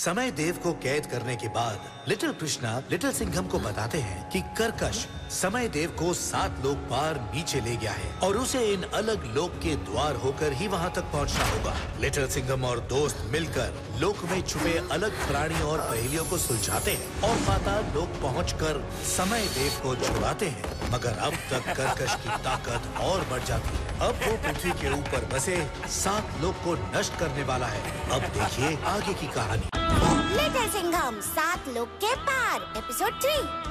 समय देव को कैद करने के बाद लिटिल कृष्णा लिटिल सिंघम को बताते हैं कि कर्कश समय देव को 7 लोक पार नीचे ले गया है और उसे इन अलग लोक के द्वार होकर ही वहाँ तक पहुँचना होगा। लिटिल सिंघम और दोस्त मिलकर लोक में छुपे अलग प्राणी और पहेलियों को सुलझाते हैं और पाताल लोक पहुँचकर समय देव को छुड़ाते हैं, मगर अब तक कर्कश की ताकत और बढ़ जाती है। अब वो पृथ्वी के ऊपर बसे 7 लोक को नष्ट करने वाला है। अब देखिए आगे की कहानी। लिटिल सिंघम 7 लोक के पार एपिसोड 3।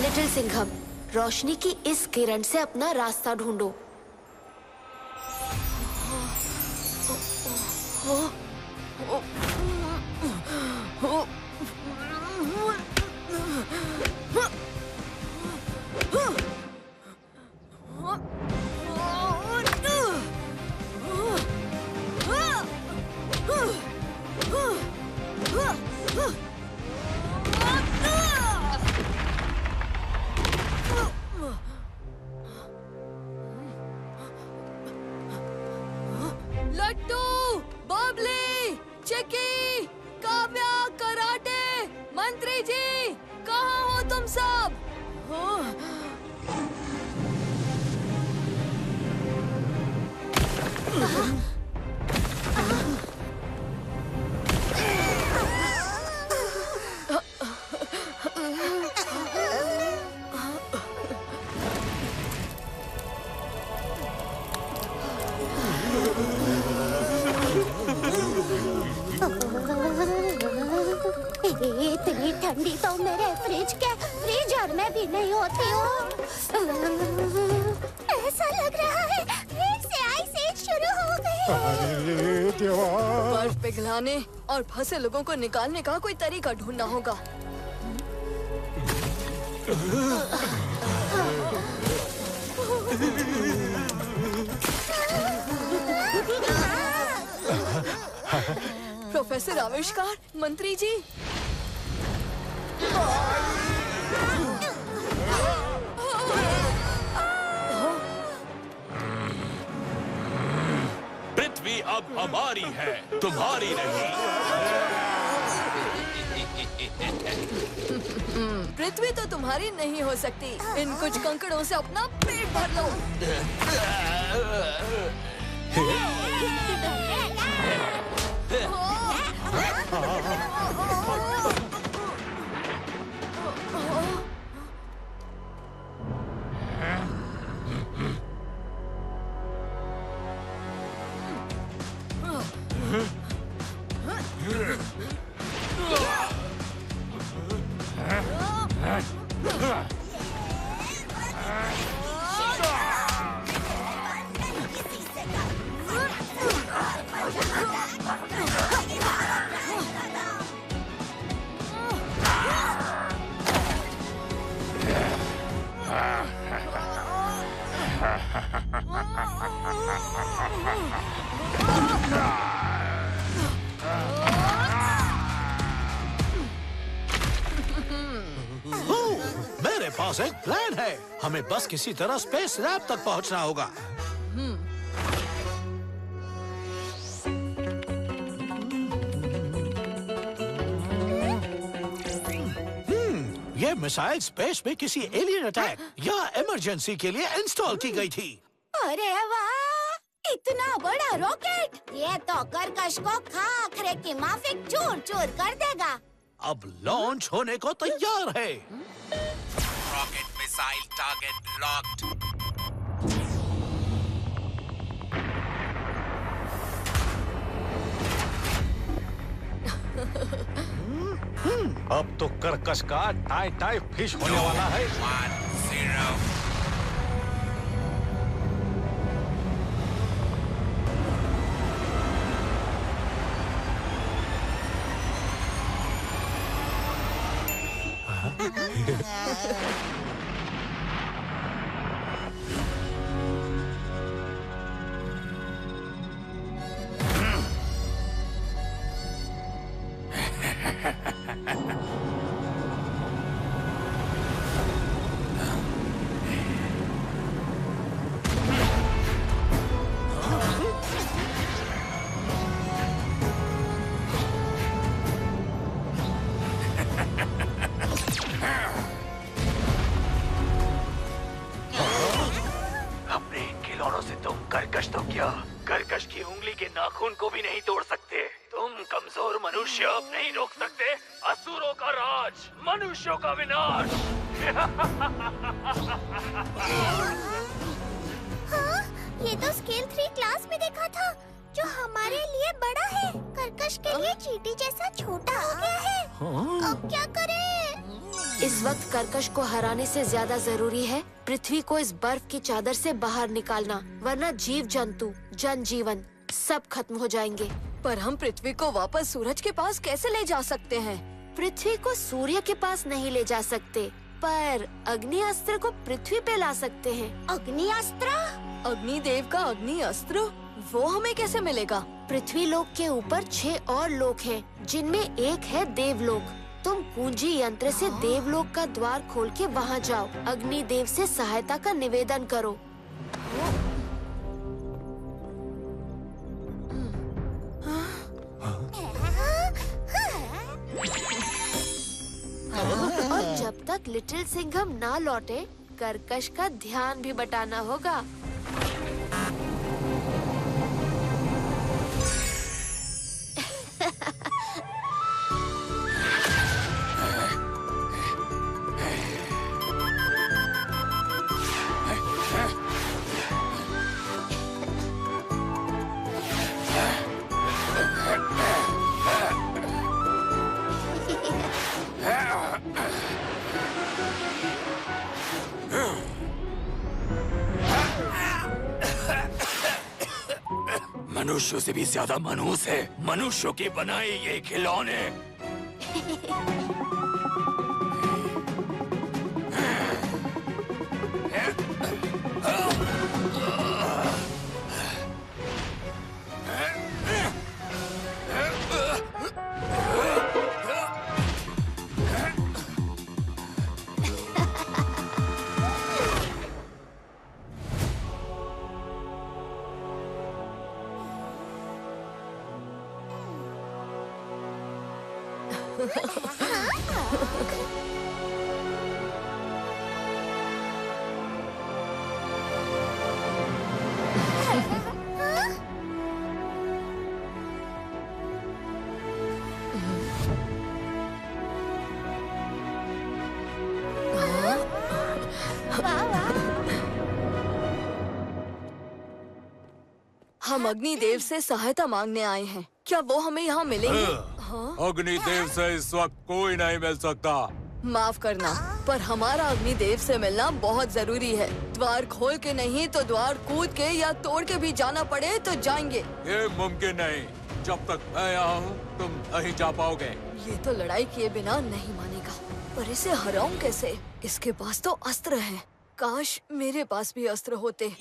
लिटिल सिंघम, रोशनी की इस किरण से अपना रास्ता ढूंढो। लट्टू, बबली, चिक्की, काव्या, कराटे, मंत्री जी, कहाँ हो तुम सब? इतनी ठंडी तो मेरे फ्रीजर में भी नहीं होती हो। ऐसा लग रहा है फिर से आइस एज शुरू हो गई। बर्फ पिघलाने और फंसे लोगों को निकालने का कोई तरीका ढूंढना होगा। प्रोफेसर आविष्कार, मंत्री जी। पृथ्वी अब हमारी है, तुम्हारी नहीं। पृथ्वी तो तुम्हारी नहीं हो सकती। इन कुछ कंकड़ों से अपना पेट भर लो। मेरे पास एक प्लान है। हमें बस किसी तरह स्पेस लैब तक पहुंचना होगा। ये मिसाइल स्पेस में किसी एलियन अटैक या इमरजेंसी के लिए इंस्टॉल की गई थी। अरे वाह, इतना बड़ा रॉकेट! ये तो कर्कश को खाखरे की माफिक चूर चूर कर देगा। अब लॉन्च होने को तैयार है। Rocket missile target locked. अब तो कर्कश का टाई टाई फिश होने वाला है। 1-0. अपने इन खिलौनों से तुम कर्कश तो क्या, कर्कश की उंगली के नाखून को भी नहीं तोड़ सकते। तुम कमजोर मनुष्य नहीं रोक सकते असुरों का राज, मनुष्यों का विनाश। हाँ, ये तो स्केल 3 क्लास में देखा था, जो हमारे लिए बड़ा है, कर्कश के लिए चींटी जैसा छोटा हो गया है। अब क्या करें? इस वक्त कर्कश को हराने से ज्यादा जरूरी है पृथ्वी को इस बर्फ की चादर से बाहर निकालना, वरना जीव जंतु, जनजीवन सब खत्म हो जाएंगे। पर हम पृथ्वी को वापस सूरज के पास कैसे ले जा सकते हैं? पृथ्वी को सूर्य के पास नहीं ले जा सकते, पर अग्नि अस्त्र को पृथ्वी पे ला सकते हैं। अग्नि अस्त्र? अग्निदेव का अग्नि अस्त्र? वो हमें कैसे मिलेगा? पृथ्वी लोक के ऊपर 6 और लोक हैं, जिनमें एक है देवलोक। तुम कुंजी यंत्र से देवलोक का द्वार खोल के वहाँ जाओ, अग्निदेव से सहायता का निवेदन करो। और जब तक लिटिल सिंघम ना लौटे, कर्कश का ध्यान भी बटाना होगा। मनुष्यों से भी ज्यादा मनहूस है मनुष्यों के बनाए ये खिलौने। हम अग्निदेव से सहायता मांगने आए हैं, क्या वो हमें यहाँ मिलेंगे? अग्निदेव से इस वक्त कोई नहीं मिल सकता। माफ करना, पर हमारा अग्निदेव से मिलना बहुत जरूरी है। द्वार खोल के नहीं तो द्वार कूद के या तोड़ के भी जाना पड़े तो जाएंगे। ये मुमकिन नहीं, जब तक मैं यहाँ हूँ तुम नहीं जा पाओगे। ये तो लड़ाई किए बिना नहीं मानेगा, पर इसे हराऊं कैसे? इसके पास तो अस्त्र है, काश मेरे पास भी अस्त्र होते।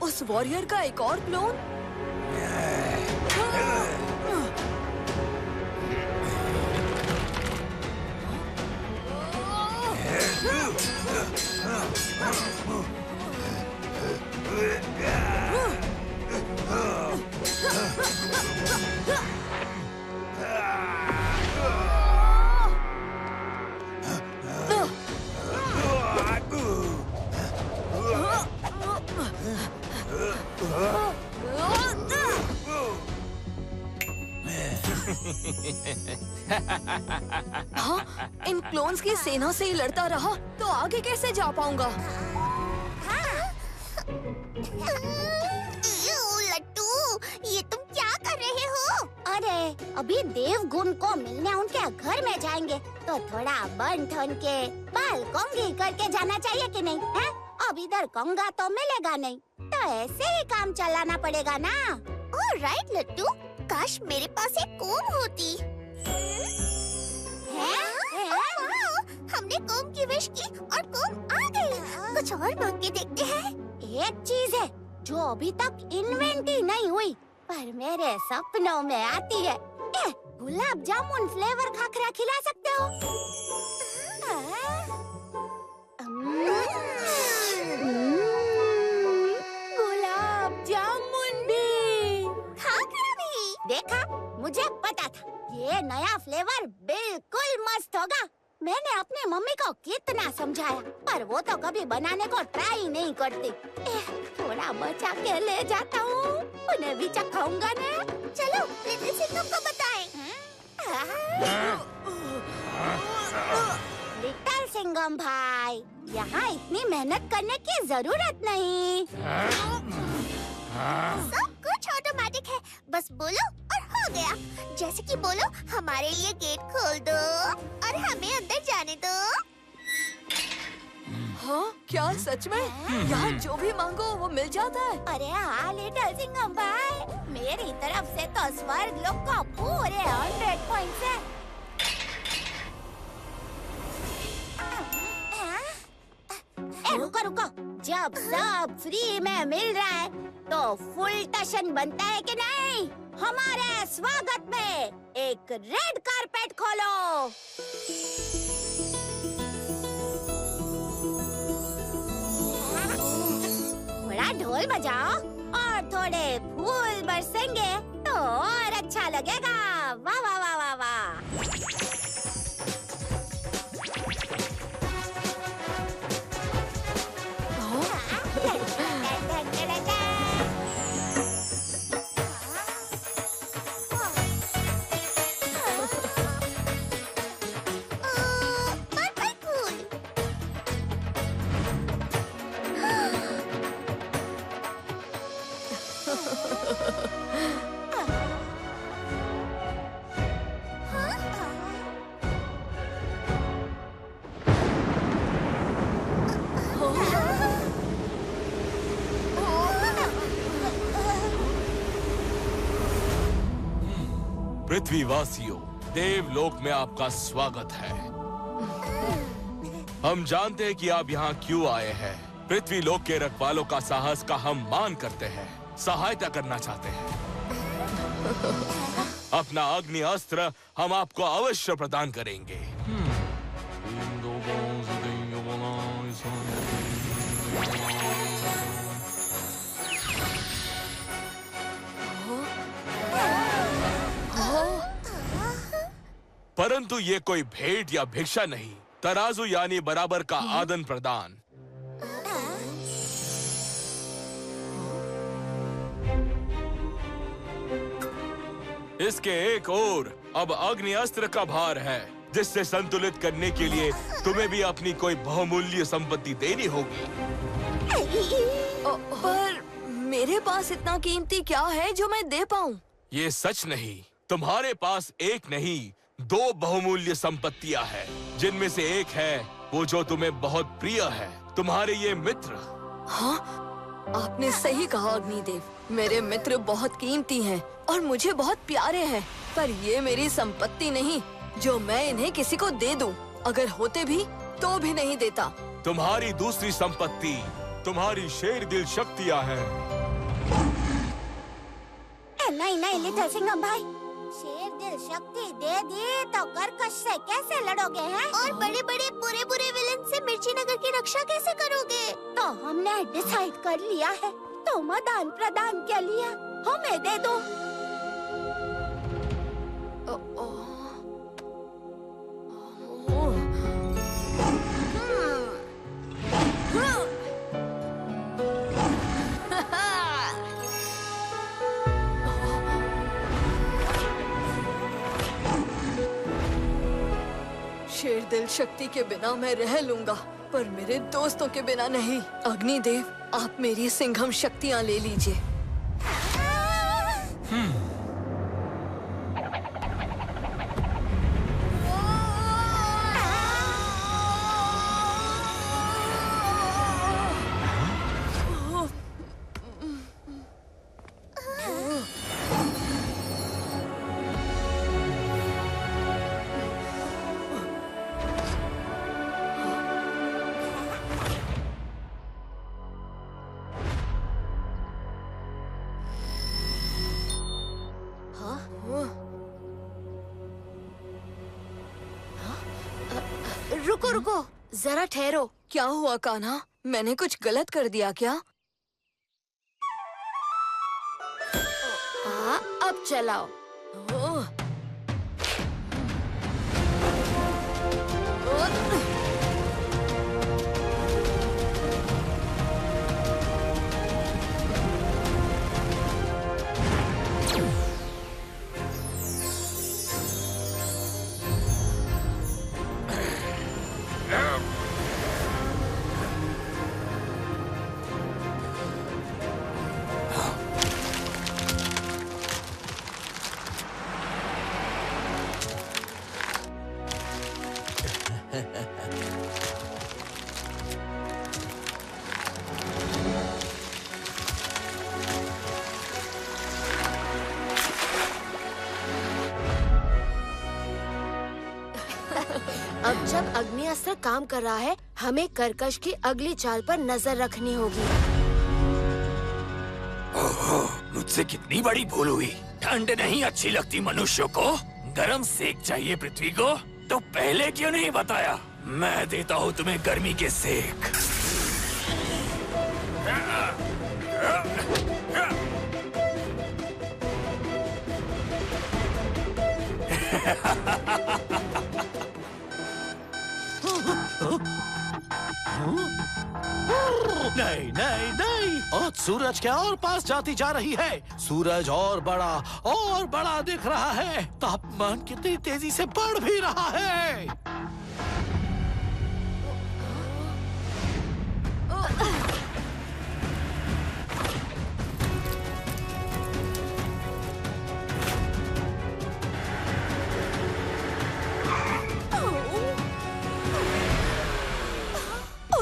उस वॉरियर का एक और क्लोन? हाँ, इन क्लोन्स की सेना से ही लड़ता रहा तो आगे कैसे जा पाऊंगा? लट्टू, ये तुम क्या कर रहे हो? अरे अभी देवगुण को मिलने उनके घर में जाएंगे तो थोड़ा बन ठन के बाल कोंगी करके जाना चाहिए कि नहीं है? अब इधर कोंगा तो मिलेगा नहीं, तो ऐसे ही काम चलाना पड़ेगा ना। ऑलराइट लट्टू, काश मेरे पास एक कोम होती। हमने कोम की विश की और कोम आ गई। कुछ और मांग के देखते हैं। एक चीज है जो अभी तक इन्वेंट ही नहीं हुई पर मेरे सपनों में आती है। गुलाब जामुन फ्लेवर खाखरा खिला सकते हो? गुलाब जामुन भी, खाखरा भी। देखा, मुझे पता था ये नया फ्लेवर बिल्कुल मस्त होगा। मैंने अपनी मम्मी को कितना समझाया पर वो तो कभी बनाने को ट्राई नहीं करती। थोड़ा बचा के ले जाता हूँ, उन्हें भी चखाऊंगा ना। चलो लिटिल सिंघम को बताएं। लिटिल सिंघम भाई, यहाँ इतनी मेहनत करने की जरूरत नहीं। सब कुछ ऑटोमेटिक है, बस बोलो और हो गया। जैसे कि बोलो हमारे लिए गेट खोल दो और हमें अंदर जाने दो। हाँ, क्या सच में? यहाँ जो भी मांगो वो मिल जाता है? अरे हाँ लिटिल सिंघम भाई, मेरी तरफ से तो स्वर्ग लोक का पूरे 100 पॉइंट्स है। रुको रुको, जब सब फ्री में मिल रहा है तो फुल टशन बनता है कि नहीं? हमारे स्वागत में एक रेड कारपेट खोलो। थोड़ा ढोल बजाओ और थोड़े फूल बरसेंगे तो और अच्छा लगेगा। वाह वाह वाह वाह वाह। पृथ्वीवासियों, देवलोक में आपका स्वागत है। हम जानते हैं कि आप यहाँ क्यों आए हैं। पृथ्वीलोक के रखवालों का साहस का हम मान करते हैं, सहायता करना चाहते हैं। अपना अग्नि अस्त्र हम आपको अवश्य प्रदान करेंगे। परंतु ये कोई भेंट या भिक्षा नहीं, तराजू यानी बराबर का आदान प्रदान। इसके एक ओर अब अग्नि अस्त्र का भार है, जिससे संतुलित करने के लिए तुम्हें भी अपनी कोई बहुमूल्य संपत्ति देनी होगी। पर मेरे पास इतना कीमती क्या है जो मैं दे पाऊं? ये सच नहीं, तुम्हारे पास एक नहीं 2 बहुमूल्य संपत्तियां हैं, जिनमें से एक है वो जो तुम्हें बहुत प्रिय है, तुम्हारे ये मित्र। हाँ, आपने सही कहा अग्निदेव, मेरे मित्र बहुत कीमती हैं और मुझे बहुत प्यारे हैं, पर ये मेरी संपत्ति नहीं जो मैं इन्हें किसी को दे दूं। अगर होते भी तो भी नहीं देता। तुम्हारी दूसरी संपत्ति तुम्हारी शेर दिल शक्तियां हैं। नहीं नहीं लिटिल सिंघम भाई, शेर दिल शक्ति दे दी तो कर्कश से कैसे लड़ोगे हैं? और बड़े बड़े बुरे बुरे विलेन से मिर्ची नगर की रक्षा कैसे करोगे? तो हमने डिसाइड कर लिया है, तुम आदान प्रदान के लिए हमें दे दो। शक्ति के बिना मैं रह लूंगा, पर मेरे दोस्तों के बिना नहीं। अग्निदेव, आप मेरी सिंघम शक्तियाँ ले लीजिए। रुको रुको, जरा ठहरो। क्या हुआ कान्हा? मैंने कुछ गलत कर दिया क्या? हाँ, अब चलाओ। ओह! अब जब अग्नि अस्त्र काम कर रहा है, हमें कर्कश की अगली चाल पर नजर रखनी होगी। ओहो, मुझसे कितनी बड़ी भूल हुई। ठंड नहीं अच्छी लगती मनुष्यों को, गरम सेक चाहिए पृथ्वी को, तो पहले क्यों नहीं बताया? मैं देता हूँ तुम्हें गर्मी के सेक। नहीं नहीं नहीं, और सूरज के और पास जाती जा रही है। सूरज और बड़ा दिख रहा है। तापमान कितनी तेजी से बढ़ भी रहा है।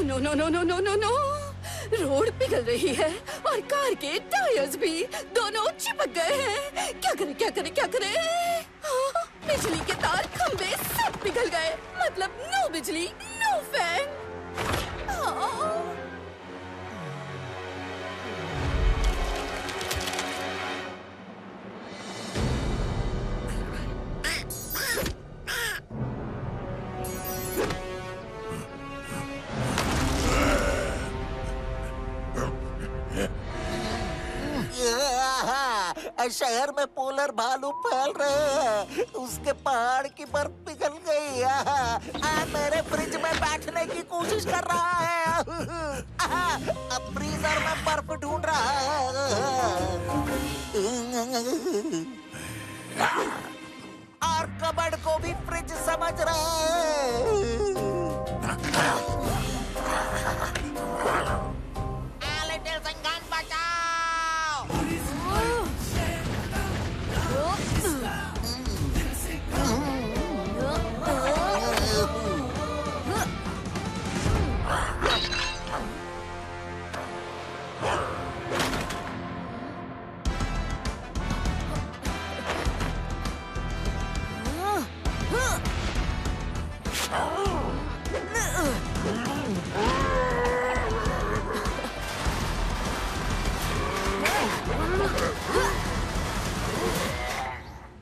No no no no no no no, road पिघल रही है और कार के टायर्स भी दोनों चिपक गए हैं। क्या करें क्या करें क्या करें? हाँ, बिजली के तार खंभे सब पिघल गए। मतलब नो बिजली नो फैन। हाँ। शहर में पोलर भालू फैल रहे हैं। उसके पहाड़ की बर्फ पिघल गई। मेरे फ्रिज में बैठने की कोशिश कर रहा है। अब फ्रीजर में बर्फ ढूंढ रहा है। और कबर्ड को भी फ्रिज समझ रहा है। लिटिल सिंघम बचाओ।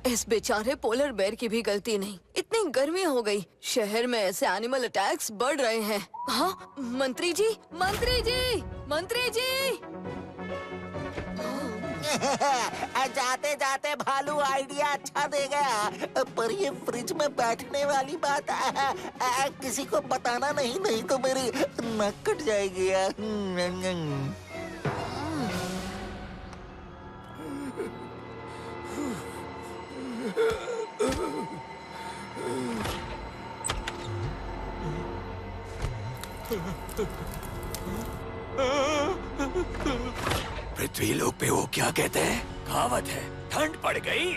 इस बेचारे पोलर बेयर की भी गलती नहीं। इतनी गर्मी हो गई, शहर में ऐसे एनिमल अटैक्स बढ़ रहे हैं। हाँ, मंत्री जी, मंत्री जी, मंत्री जी। जाते जाते भालू आइडिया अच्छा दे गया, पर ये फ्रिज में बैठने वाली बात किसी को बताना नहीं तो मेरी नाक कट जाएगी। पृथ्वी लोक पे वो क्या कहते हैं? कहावत है, ठंड पड़ गई।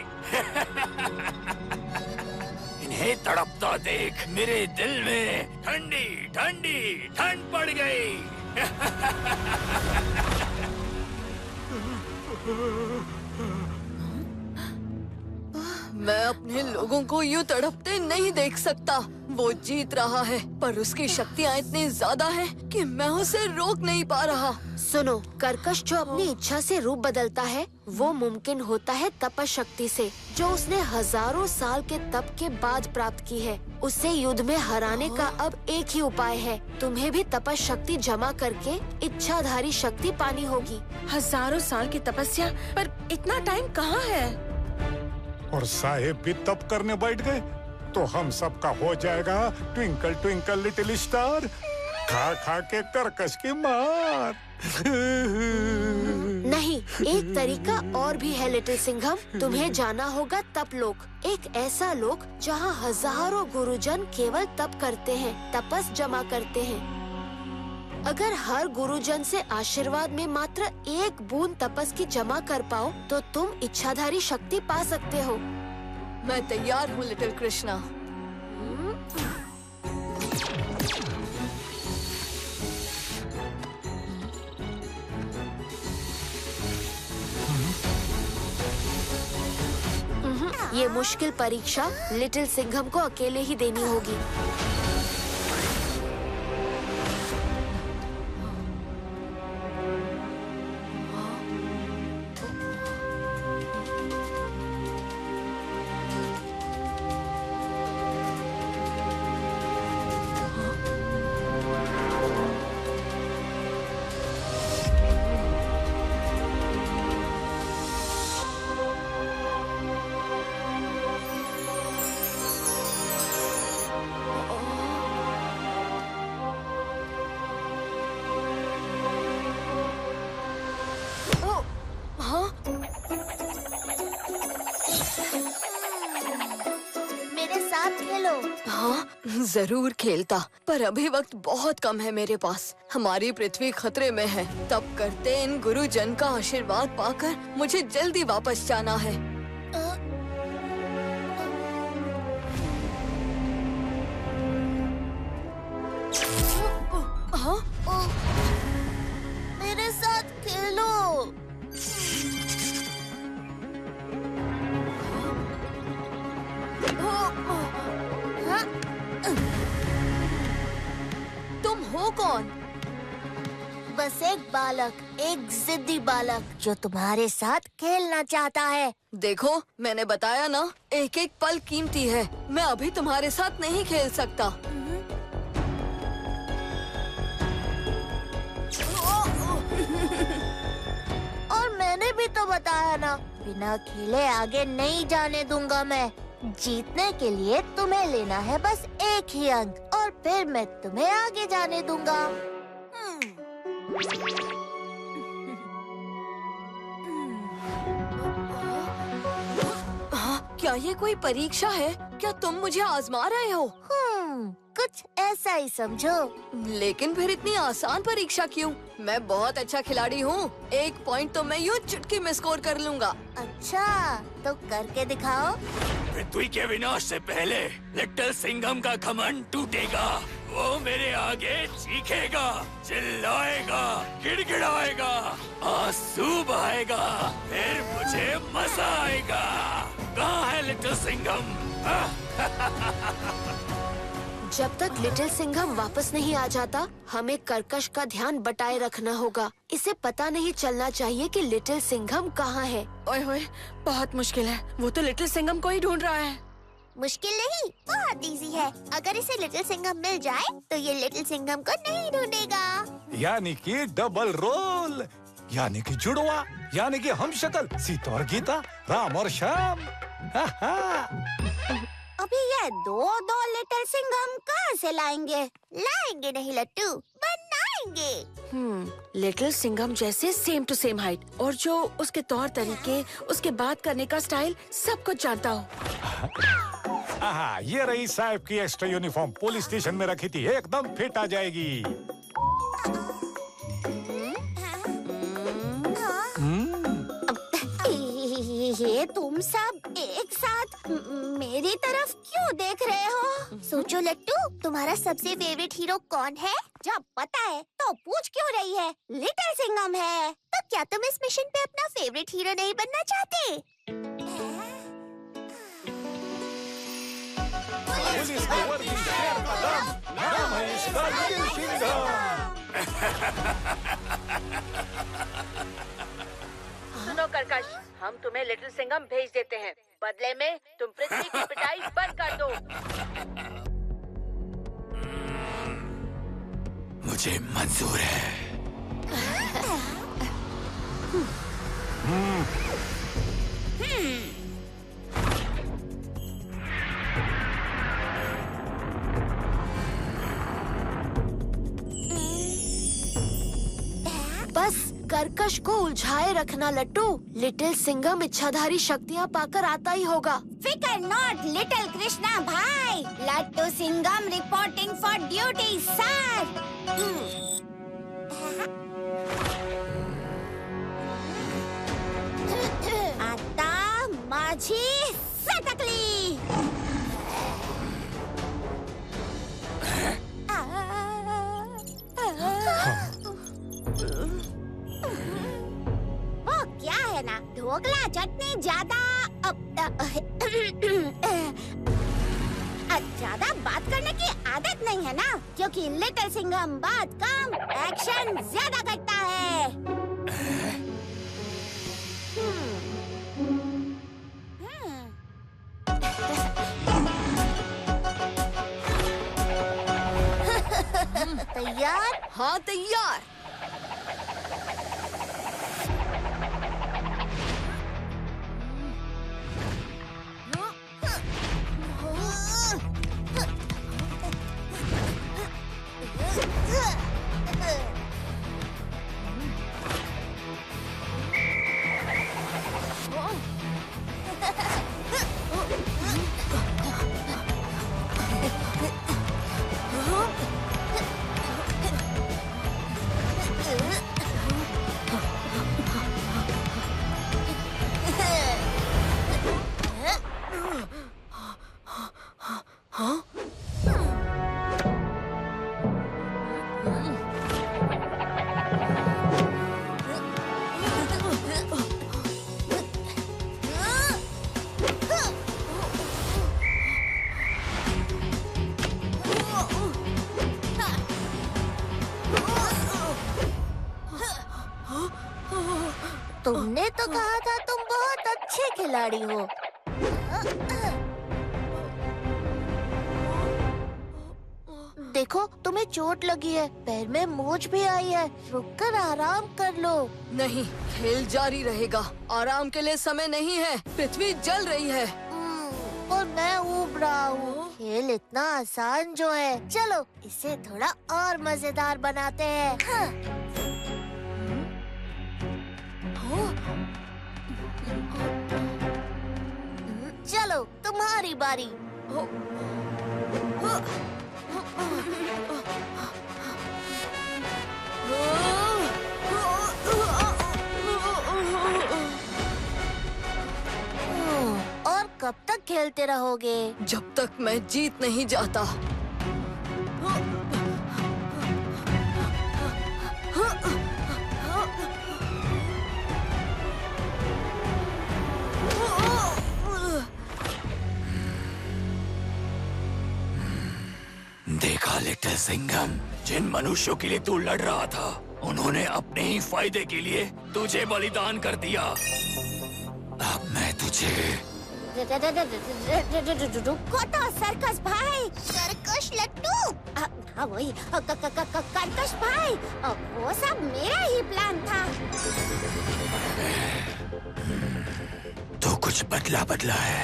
इन्हें तड़पता देख मेरे दिल में ठंडी ठंडी ठंड पड़ गई। मैं अपने लोगों को यूं तड़पते नहीं देख सकता। वो जीत रहा है, पर उसकी शक्तियाँ इतनी ज्यादा हैं कि मैं उसे रोक नहीं पा रहा। सुनो, कर्कश जो अपनी इच्छा से रूप बदलता है वो मुमकिन होता है तपस शक्ति से, जो उसने हजारों साल के तप के बाद प्राप्त की है। उसे युद्ध में हराने का अब एक ही उपाय है, तुम्हें भी तपस शक्ति जमा करके इच्छाधारी शक्ति पानी होगी। हजारों साल की तपस्या, पर इतना टाइम कहाँ है? और साहेब भी तप करने बैठ गए तो हम सबका हो जाएगा ट्विंकल ट्विंकल लिटिल स्टार। खा खा के कर्कश की मार। नहीं, एक तरीका और भी है लिटिल सिंघम। तुम्हें जाना होगा तप लोक, एक ऐसा लोक जहाँ हजारों गुरुजन केवल तप करते हैं, तपस जमा करते हैं। अगर हर गुरुजन से आशीर्वाद में मात्र एक बूंद तपस की जमा कर पाओ तो तुम इच्छाधारी शक्ति पा सकते हो। मैं तैयार हूँ लिटिल कृष्णा। ये मुश्किल परीक्षा लिटिल सिंघम को अकेले ही देनी होगी। मेरे साथ खेलो। हाँ, जरूर खेलता, पर अभी वक्त बहुत कम है मेरे पास। हमारी पृथ्वी खतरे में है। तब करते इन गुरुजन का आशीर्वाद पाकर मुझे जल्दी वापस जाना है। हाँ? मेरे साथ खेलो। तुम हो कौन? बस एक बालक, एक जिद्दी बालक जो तुम्हारे साथ खेलना चाहता है। देखो, मैंने बताया ना, एक एक पल कीमती है। मैं अभी तुम्हारे साथ नहीं खेल सकता। और मैंने भी तो बताया ना, बिना खेले आगे नहीं जाने दूंगा मैं। जीतने के लिए तुम्हें लेना है बस एक ही अंक, और फिर मैं तुम्हें आगे जाने दूंगा। क्या ये कोई परीक्षा है? क्या तुम मुझे आजमा रहे हो? कुछ ऐसा ही समझो। लेकिन फिर इतनी आसान परीक्षा क्यों? मैं बहुत अच्छा खिलाड़ी हूँ। 1 पॉइंट तो मैं यूँ चुटकी में स्कोर कर लूँगा। अच्छा, तो करके दिखाओ। पृथ्वी के विनाश से पहले लिटिल सिंघम का घमंड टूटेगा। वो मेरे आगे चीखेगा, चिल्लाएगा, गिड़गिड़ाएगा, आंसू बहाएगा, फिर मुझे मजा आएगा। कहाँ है लिटिल सिंघम? जब तक लिटिल सिंघम वापस नहीं आ जाता, हमें कर्कश का ध्यान बटाए रखना होगा। इसे पता नहीं चलना चाहिए कि लिटिल सिंघम कहाँ है। ओए होए, बहुत मुश्किल है। वो तो लिटिल सिंघम को ही ढूंढ रहा है। मुश्किल नहीं, बहुत इजी है। अगर इसे लिटिल सिंघम मिल जाए तो ये लिटिल सिंघम को नहीं ढूंढेगा। यानी कि डबल रोल, यानी कि जुड़वा, यानी कि हम शक्ल, सीता और गीता, राम और श्याम। अभी ये दो लिटिल सिंघम कहाँ से लाएंगे? लाएंगे नहीं लट्टू, बनाएंगे। लिटिल सिंघम जैसे सेम टू सेम हाइट, और जो उसके तौर तरीके, उसके बात करने का स्टाइल सब कुछ जानता हो। हाँ, ये रही साहब की एक्स्ट्रा यूनिफॉर्म, पुलिस स्टेशन में रखी थी, एकदम फिट आ जाएगी। ये तुम सब एक साथ मेरी तरफ क्यों देख रहे हो? सोचो लट्टू, तुम्हारा सबसे फेवरेट हीरो कौन है? जब पता है तो पूछ क्यों रही है? लिटिल सिंघम है। तो क्या तुम इस मिशन पे अपना फेवरेट हीरो नहीं बनना चाहते? पुलिस का वर्दी शेर का दम, नाम है इसका लिटिल सिंघम। सुनो कर्कश, हम तुम्हें लिटिल सिंघम भेज देते हैं। बदले में तुम पृथ्वी की पिटाई बंद कर दो। मुझे मंजूर है। बस कर्कश को उलझाए रखना लट्टू। लिटिल सिंघम इच्छाधारी शक्तियाँ पाकर आता ही होगा। फिकर नॉट लिटिल कृष्णा भाई। लट्टू Singham reporting for duty sir. आता माझी सटकली। वो क्या है ना, ढोकला चटनी ज्यादा ज्यादा बात करने की आदत नहीं है ना, क्योंकि लिटिल सिंघम बात कम एक्शन ज्यादा करता है। तैयार? हाँ तैयार। तुमने तो कहा था तुम बहुत अच्छे खिलाड़ी हो। देखो तुम्हें चोट लगी है, पैर में मोच भी आई है, रुककर आराम कर लो। नहीं, खेल जारी रहेगा। आराम के लिए समय नहीं है, पृथ्वी जल रही है। और मैं ऊब रहा हूँ। खेल इतना आसान जो है, चलो इसे थोड़ा और मजेदार बनाते हैं। हाँ। चलो तुम्हारी बारी। और कब तक खेलते रहोगे? जब तक मैं जीत नहीं जाता। देखा लिटिल सिंघम, जिन मनुष्यों के लिए तू लड़ रहा था, उन्होंने अपने ही फायदे के लिए तुझे बलिदान कर दिया। अब मैं तुझे रुको तो सर्कस भाई। सर्कस लट्टू? हाँ वही कर्कश भाई, वो सब मेरा ही प्लान था। तो कुछ बदला है।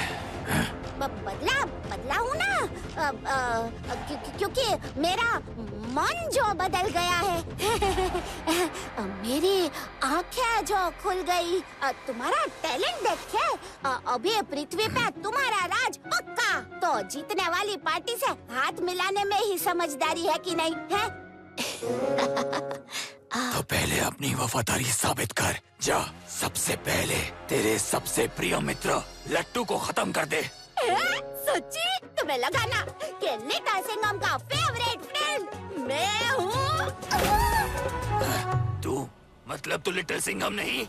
बदला हूँ ना, क्योंकि मेरा मन जो बदल गया है। मेरी आंखें जो खुल गई, तुम्हारा टैलेंट देख के अभी पृथ्वी पे तुम्हारा राज पक्का। तो जीतने वाली पार्टी से हाथ मिलाने में ही समझदारी है कि नहीं है? तो पहले अपनी वफादारी साबित कर। जा, सबसे पहले तेरे सबसे प्रिय मित्र लट्टू को खत्म कर दे। सच्ची? तुम्हें लगा ना कि लिटिल सिंघम का फेवरेट फ्रेंड मैं हूँ? तू मतलब तू लिटिल सिंघम नहीं?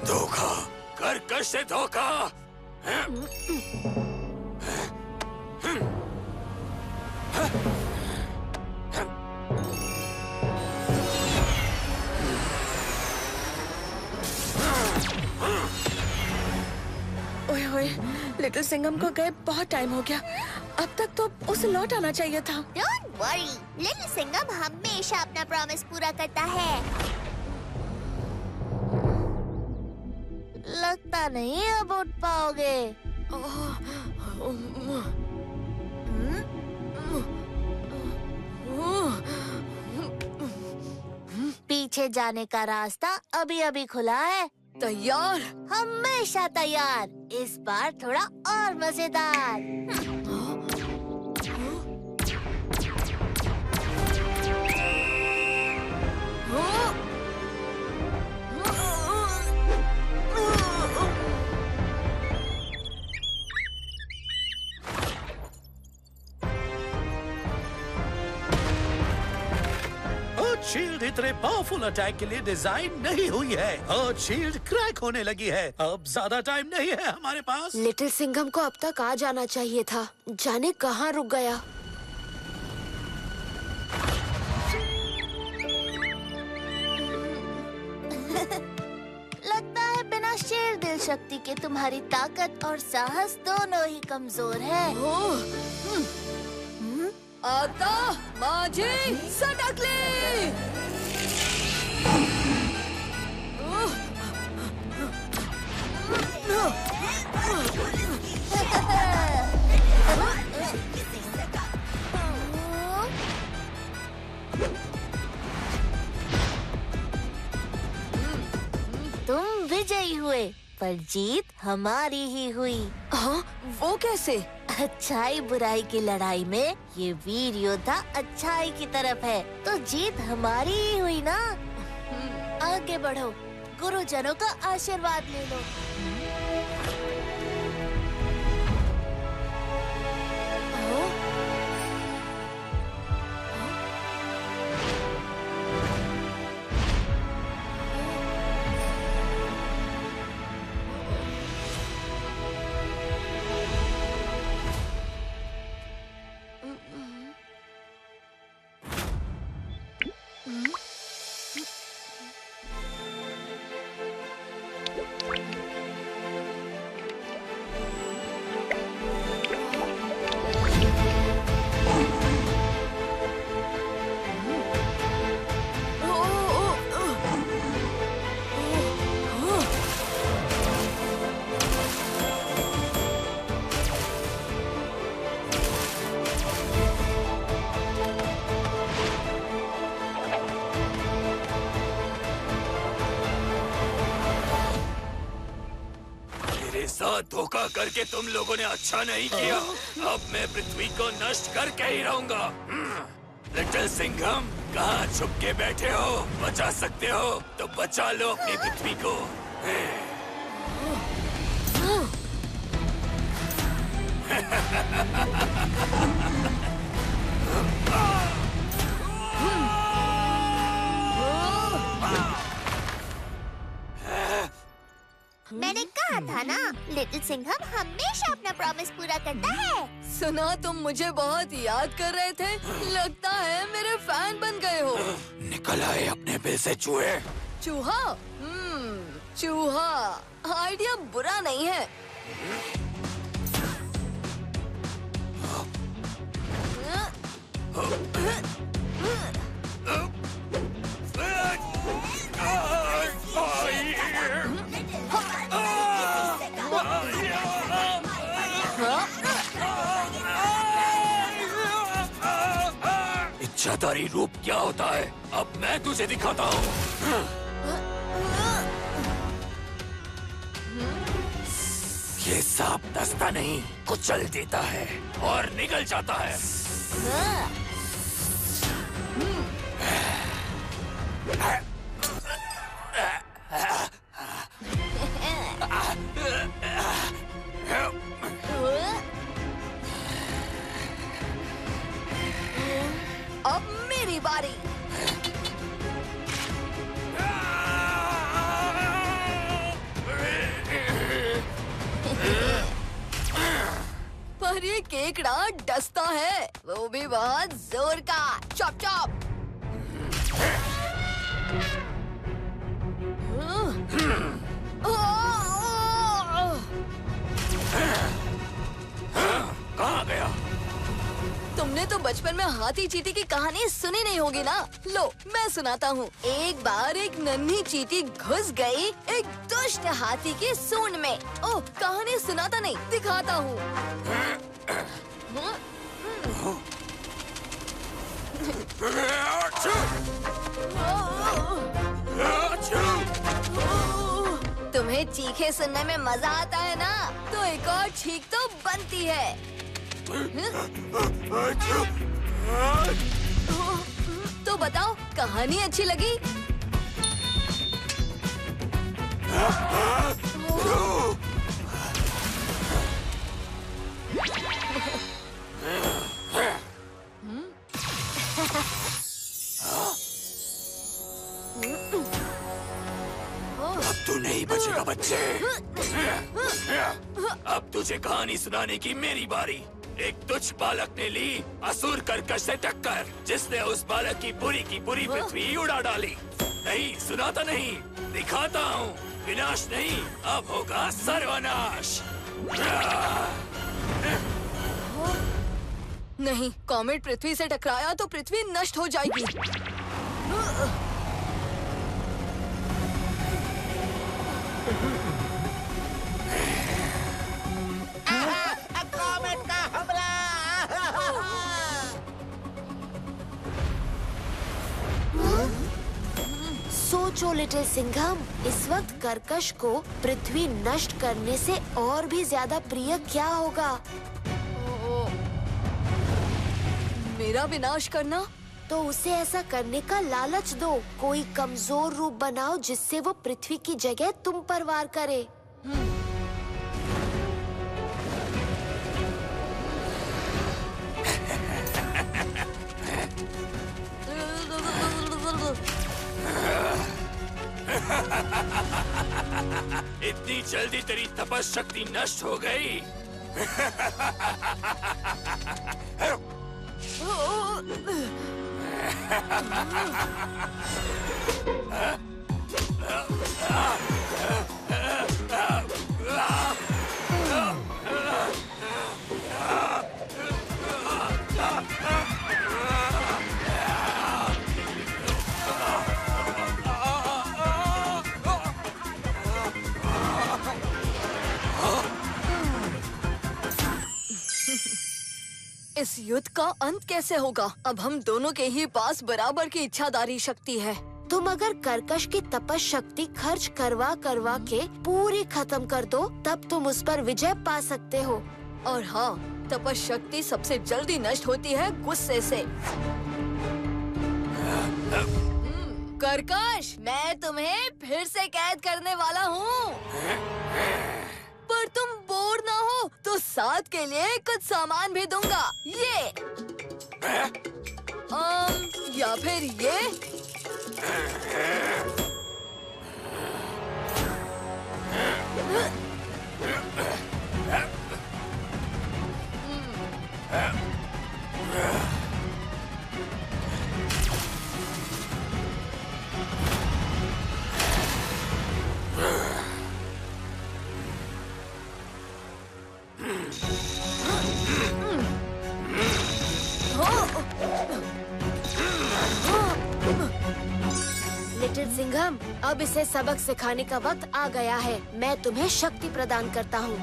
धोखा, कर्कश से धोखा। ओए होए, लिटिल सिंघम को गए बहुत टाइम हो गया। अब तक तो उसे लौट आना चाहिए था। डोंट वरी, लिटिल सिंघम हमेशा अपना प्रॉमिस पूरा करता है। लगता नहीं अब उठ पाओगे। पीछे जाने का रास्ता अभी अभी खुला है। तैयार? हमेशा तैयार। इस बार थोड़ा और मजेदार। शील्ड इतने पावरफुल अटैक के लिए डिजाइन नहीं हुई है और शील्ड क्रैक होने लगी है। अब ज्यादा टाइम नहीं है हमारे पास। लिटिल सिंघम को अब तक आ जाना चाहिए था। जाने कहाँ रुक गया। लगता है बिना शेर दिल शक्ति के तुम्हारी ताकत और साहस दोनों ही कमजोर है। आता माझी सटकली। तुम विजयी हुए, पर जीत हमारी ही हुई। हाँ, वो कैसे? अच्छाई बुराई की लड़ाई में ये वीर योद्धा अच्छाई की तरफ है, तो जीत हमारी ही हुई ना। आगे बढ़ो, गुरुजनों का आशीर्वाद ले लो। साथ धोखा करके तुम लोगों ने अच्छा नहीं किया। अब मैं पृथ्वी को नष्ट करके ही रहूंगा। लिटिल सिंघम, कहाँ छुप के बैठे हो? बचा सकते हो तो बचा लो अपनी पृथ्वी को। मैंने कहा था ना, लिटिल सिंघम हमेशा अपना प्रॉमिस पूरा करता है। सुना तुम मुझे बहुत याद कर रहे थे। लगता है मेरे फैन बन गए हो। निकल आए अपने बिल से चूहे। चूहा? चूहा आइडिया बुरा नहीं है। इच्छाधारी रूप क्या होता है अब मैं तुझे दिखाता हूँ। ये सांप दस्ता नहीं कुचल देता है और निकल जाता है। अब मेरी बारी। पर ये केकड़ा डसता है, वो भी बहुत जोर का। Chop chop. कहाँ गया? तुमने तो बचपन में हाथी चींटी की कहानी सुनी नहीं होगी ना। लो मैं सुनाता हूँ। एक बार एक नन्ही चींटी घुस गई एक दुष्ट हाथी की सूंड में। ओह, कहानी सुनाता नहीं, दिखाता हूँ। तुम्हें चीखे सुनने में मजा आता है ना, तो एक और चीख तो बनती है। तो बताओ, कहानी अच्छी लगी? अब तू नहीं बचेगा बच्चे। अब तुझे कहानी सुनाने की मेरी बारी। एक तुच्छ बालक ने ली असुर कर्कश से टक्कर, जिसने उस बालक की पूरी पृथ्वी उड़ा डाली। नहीं, सुनाता नहीं, दिखाता हूँ। विनाश नहीं, अब होगा सर्वनाश। नहीं, कॉमेट पृथ्वी से टकराया तो पृथ्वी नष्ट हो जाएगी। कॉमेट का हमला। सोचो लिटिल सिंघम, इस वक्त कर्कश को पृथ्वी नष्ट करने से और भी ज्यादा प्रिय क्या होगा? मेरा विनाश करना? तो उसे ऐसा करने का लालच दो। कोई कमजोर रूप बनाओ जिससे वो पृथ्वी की जगह तुम पर वार करे। इतनी जल्दी तेरी तपस शक्ति नष्ट हो गई? इस युद्ध का अंत कैसे होगा? अब हम दोनों के ही पास बराबर की इच्छाधारी शक्ति है। तुम अगर कर्कश की तपस शक्ति खर्च करवा के पूरी खत्म कर दो, तब तुम उस पर विजय पा सकते हो। और हाँ, तपस शक्ति सबसे जल्दी नष्ट होती है गुस्से से। कर्कश, मैं तुम्हें फिर से कैद करने वाला हूँ। पर तुम बोर ना हो तो साथ के लिए कुछ सामान भी दूंगा। ये या फिर ये। लिटिल सिंघम, अब इसे सबक सिखाने का वक्त आ गया है। मैं तुम्हें शक्ति प्रदान करता हूँ।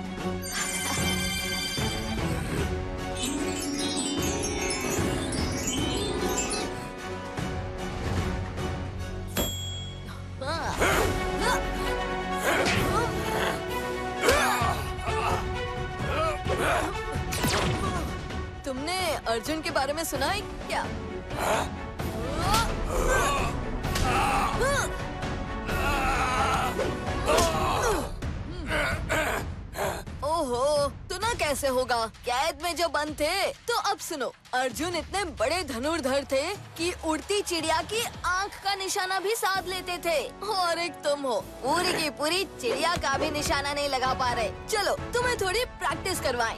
तुमने अर्जुन के बारे में सुना है क्या? ओहो, तो ना कैसे होगा? कैद में जब बंद थे तो अब सुनो, अर्जुन इतने बड़े धनुर्धर थे कि उड़ती चिड़िया की आंख का निशाना भी साध लेते थे। और एक तुम हो, पूरी की पूरी चिड़िया का भी निशाना नहीं लगा पा रहे। चलो तुम्हें थोड़ी प्रैक्टिस करवाएं।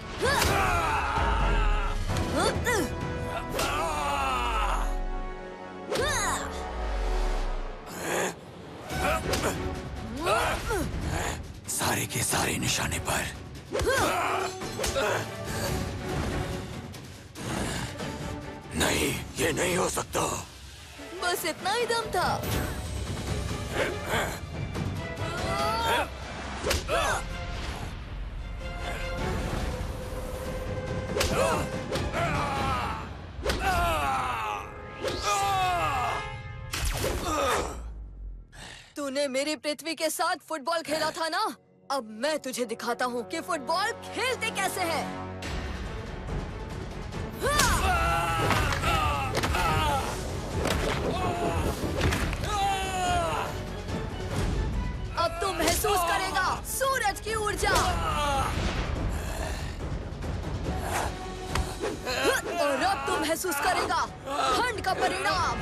सारे के सारे निशाने पर। नहीं, ये नहीं हो सकता। बस इतना ही दम था। तूने मेरी पृथ्वी के साथ फुटबॉल खेला था ना? अब मैं तुझे दिखाता हूँ कि फुटबॉल खेलते कैसे हैं। अब तू महसूस करेगा सूरज की ऊर्जा। और अब तू महसूस करेगा ठंड का परिणाम।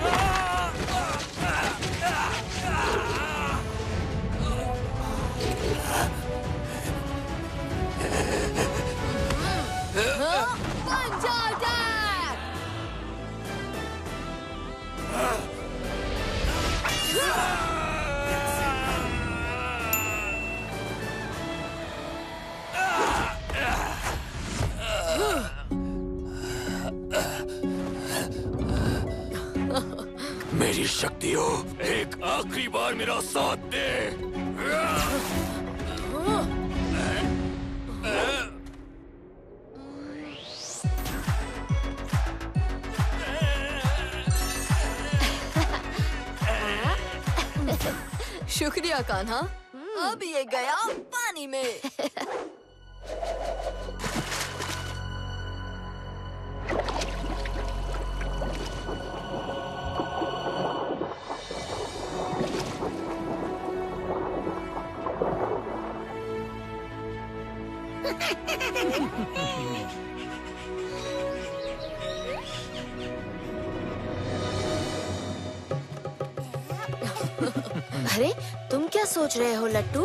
पंजा अटैक! मेरी शक्तियों, एक आखिरी बार मेरा साथ दे। शुक्रिया कान्हा। अब ये गया पानी में। अरे तुम क्या सोच रहे हो लट्टू?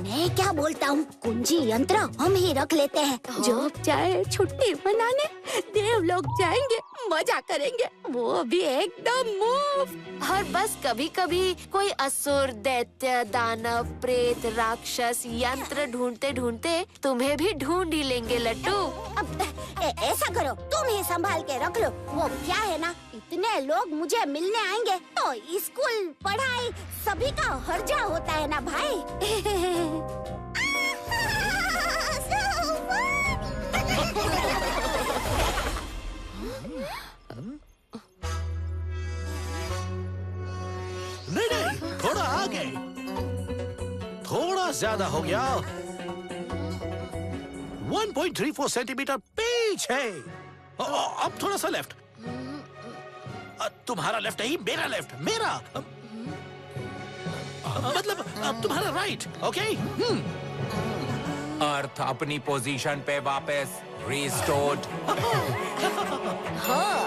मैं क्या बोलता हूँ, कुंजी यंत्र हम ही रख लेते हैं। जो चाहे छुट्टी मनाने देव लोग जाएंगे, मजा करेंगे, वो भी एकदम मुफ्त। और बस कभी कभी कोई असुर, दैत्य, दानव, प्रेत, राक्षस यंत्र ढूंढते ढूंढते तुम्हें भी ढूंढ ही लेंगे लट्टू। अब ऐसा करो, तुम ही संभाल के रख लो। वो क्या है ना, इतने लोग मुझे मिलने आएंगे तो स्कूल, पढ़ाई सभी का खर्चा होता है ना भाई। नहीं, थोड़ा आगे, थोड़ा ज्यादा हो गया। 1.34 सेंटीमीटर पीछे। अब थोड़ा सा लेफ्ट। तुम्हारा लेफ्ट नहीं, मेरा लेफ्ट। मेरा मतलब अब तुम्हारा राइट। ओके। अर्थ अपनी पोजीशन पे वापस रिस्टोर्ड। हाँ।